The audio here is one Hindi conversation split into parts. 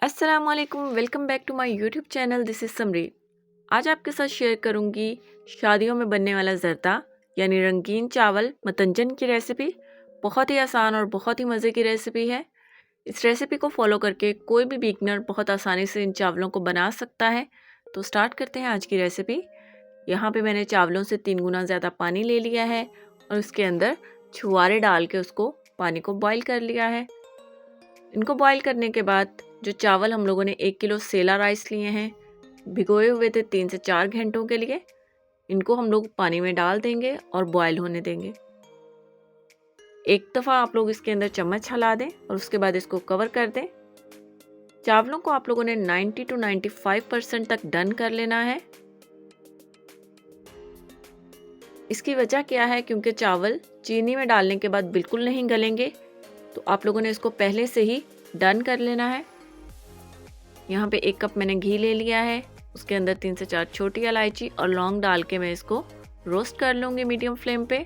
अस्सलाम वालेकुम, welcome back to my YouTube channel. This is summary. आज आपके साथ शेयर करूंगी शादियों में बनने वाला ज़रदा यानी रंगीन चावल मतंजन की रेसिपी। बहुत ही आसान और बहुत ही मज़े की रेसिपी है। इस रेसिपी को फॉलो करके कोई भी बिगनर बहुत आसानी से इन चावलों को बना सकता है। तो स्टार्ट करते हैं आज की रेसिपी। यहाँ पे मैंने चावलों से 3 गुना ज़्यादा पानी ले लिया है और उसके अंदर छुहारे डाल के उसको पानी को बॉईल कर लिया है। इनको बॉईल करने के बाद जो चावल हम लोगों ने 1 किलो सेला राइस लिए हैं, भिगोए हुए थे 3 से 4 घंटों के लिए, इनको हम लोग पानी में डाल देंगे और बॉईल होने देंगे। एक दफ़ा आप लोग इसके अंदर चम्मच हिला दें और उसके बाद इसको कवर कर दें। चावलों को आप लोगों ने 90 to 95% तक डन कर लेना है। इसकी वजह क्या है, क्योंकि चावल चीनी में डालने के बाद बिल्कुल नहीं गलेंगे, तो आप लोगों ने इसको पहले से ही डन कर लेना है। यहाँ पे 1 कप मैंने घी ले लिया है, उसके अंदर 3 से 4 छोटी इलायची और लौंग डाल के मैं इसको रोस्ट कर लूँगी मीडियम फ्लेम पे,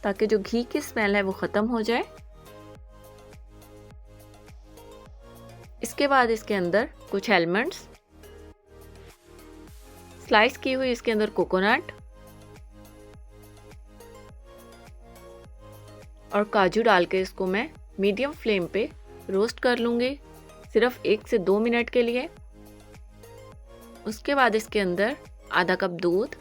ताकि जो घी की स्मेल है वो ख़त्म हो जाए। इसके बाद इसके अंदर कुछ आलमंड्स, स्लाइस की हुई इसके अंदर कोकोनट और काजू डाल के इसको मैं मीडियम फ्लेम पे रोस्ट कर लूँगी सिर्फ 1 से 2 मिनट के लिए। उसके बाद इसके अंदर आधा कप दूध,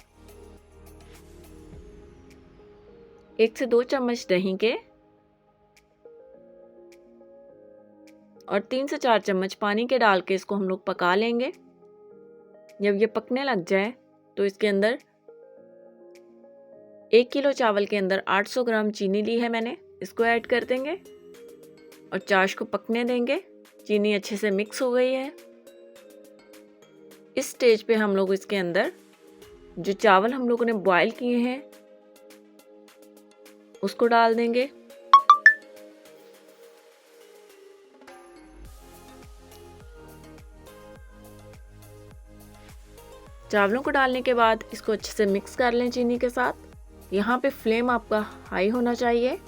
1 से 2 चम्मच दही के और 3 से 4 चम्मच पानी के डाल के इसको हम लोग पका लेंगे। जब ये पकने लग जाए तो इसके अंदर 1 किलो चावल के अंदर 800 ग्राम चीनी ली है मैंने, इसको ऐड कर देंगे और चाश को पकने देंगे। चीनी अच्छे से मिक्स हो गई है। इस स्टेज पे हम लोग इसके अंदर जो चावल हम लोगों ने बॉईल किए हैं उसको डाल देंगे। चावलों को डालने के बाद इसको अच्छे से मिक्स कर लें चीनी के साथ। यहाँ पे फ्लेम आपका हाई होना चाहिए।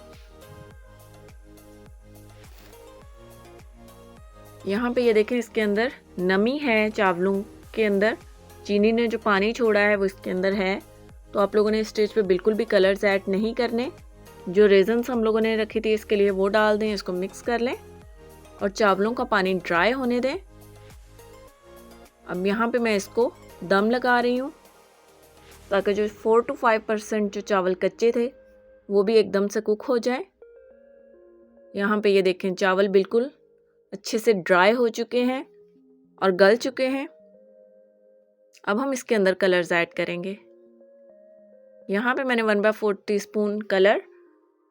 यहाँ पे ये देखें, इसके अंदर नमी है चावलों के अंदर, चीनी ने जो पानी छोड़ा है वो इसके अंदर है। तो आप लोगों ने इस स्टेज पे बिल्कुल भी कलर्स ऐड नहीं करने। जो रेजन्स हम लोगों ने रखी थी इसके लिए वो डाल दें, इसको मिक्स कर लें और चावलों का पानी ड्राई होने दें। अब यहाँ पे मैं इसको दम लगा रही हूँ, ताकि जो 4 to 5% जो चावल कच्चे थे वो भी एकदम से कुक हो जाए। यहाँ पे ये देखें, चावल बिल्कुल अच्छे से ड्राई हो चुके हैं और गल चुके हैं। अब हम इसके अंदर कलर्स ऐड करेंगे। यहाँ पे मैंने 1/4 टीस्पून कलर,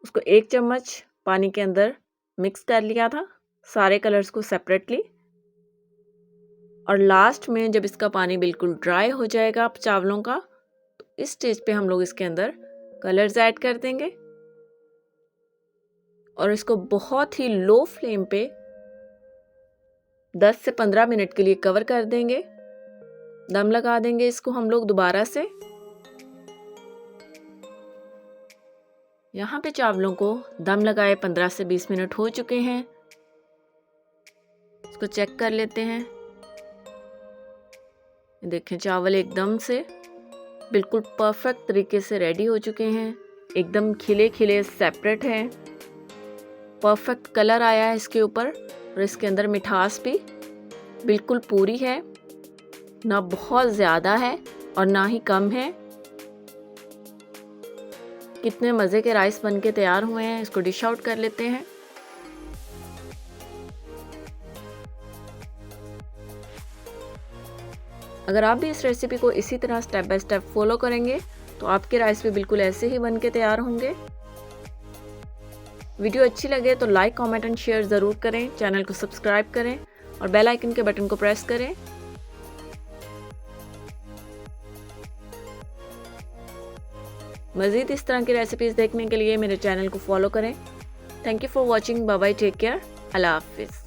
उसको 1 चम्मच पानी के अंदर मिक्स कर लिया था, सारे कलर्स को सेपरेटली। और लास्ट में जब इसका पानी बिल्कुल ड्राई हो जाएगा चावलों का, तो इस स्टेज पे हम लोग इसके अंदर कलर्स ऐड कर देंगे और इसको बहुत ही लो फ्लेम पे 10 से 15 मिनट के लिए कवर कर देंगे। दम लगा देंगे इसको हम लोग दोबारा से। यहाँ पे चावलों को दम लगाए 15 से 20 मिनट हो चुके हैं। इसको चेक कर लेते हैं। देखें, चावल एकदम से बिल्कुल परफेक्ट तरीके से रेडी हो चुके हैं, एकदम खिले खिले सेपरेट हैं। परफेक्ट कलर आया है इसके ऊपर और इसके अंदर मिठास भी बिल्कुल पूरी है, ना बहुत ज़्यादा है और ना ही कम है। कितने मज़े के राइस बनके तैयार हुए हैं। इसको डिश आउट कर लेते हैं। अगर आप भी इस रेसिपी को इसी तरह स्टेप बाय स्टेप फॉलो करेंगे तो आपके राइस भी बिल्कुल ऐसे ही बनके तैयार होंगे। वीडियो अच्छी लगे तो लाइक, कमेंट एंड शेयर ज़रूर करें। चैनल को सब्सक्राइब करें और बेल आइकन के बटन को प्रेस करें। मज़ीद इस तरह की रेसिपीज़ देखने के लिए मेरे चैनल को फॉलो करें। Thank you for watching. Bye bye, take care, अल्लाह हाफिज़।